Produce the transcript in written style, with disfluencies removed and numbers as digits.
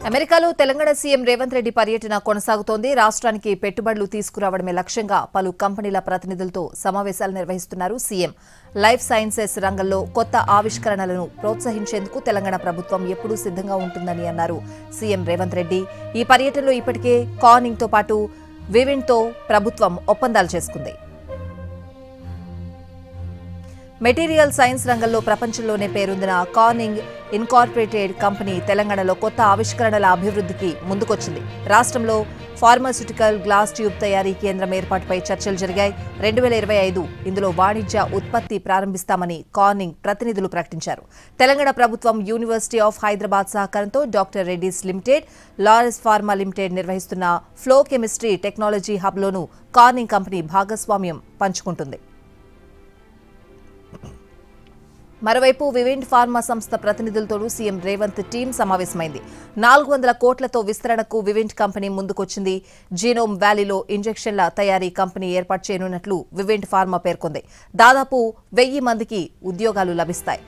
అమెరికాలో తెలంగాణ సీఎం రేవంత్ రెడ్డి పర్యటన కొనసాగుతోంది. రాష్ట్రానికి పెట్టుబడులు తీసుకురావడమే లక్ష్యంగా పలు కంపెనీల ప్రతినిధులతో సమావేశాలు నిర్వహిస్తున్నారు సీఎం. లైఫ్ సైన్సెస్ రంగంలో కొత్త ఆవిష్కరణలను ప్రోత్సహించేందుకు తెలంగాణ ప్రభుత్వం ఎప్పుడూ సిద్ధంగా ఉంటుందని అన్నారు సీఎం రేవంత్ రెడ్డి. ఈ పర్యటనలో ఇప్పటికే కార్నింగ్ తో పాటు వివిండ్ తో ప్రభుత్వం ఒప్పందాలు చేసుకుంది. మెటీరియల్ సైన్స్ రంగంలో ప్రపంచంలోనే పేరొందిన కార్నింగ్ ఇన్కార్పొరేటెడ్ కంపెనీ తెలంగాణలో కొత్త ఆవిష్కరణల అభివృద్ధికి ముందుకొచ్చింది. రాష్ట్రంలో ఫార్మాస్యూటికల్ గ్లాస్ ట్యూబ్ తయారీ కేంద్రం ఏర్పాటుపై చర్చలు జరిగాయి. 2025 ఇందులో వాణిజ్య ఉత్పత్తి ప్రారంభిస్తామని కార్నింగ్ ప్రతినిధులు ప్రకటించారు. తెలంగాణ ప్రభుత్వం యూనివర్సిటీ ఆఫ్ హైదరాబాద్ సహకారంతో doctor Reddy's limited, Laurus pharma limited నిర్వహిస్తున్న ఫ్లో కెమిస్ట్రీ టెక్నాలజీ హబ్లోనూ కార్నింగ్ కంపెనీ భాగస్వామ్యం పంచుకుంటుంది. మరోవైపు వివిండ్ ఫార్మా సంస్థ ప్రతినిధులతోనూ సీఎం రేవంత్ టీం సమావేశమైంది. 400 కోట్లతో విస్తరణకు వివిండ్ కంపెనీ ముందుకొచ్చింది. జీనోమ్ వ్యాలీలో ఇంజెక్షన్ల తయారీ కంపెనీ ఏర్పాటు చేయనున్నట్లు వివిండ్ ఫార్మా పేర్కొంది. దాదాపు 1000 మందికి ఉద్యోగాలు లభిస్తాయి.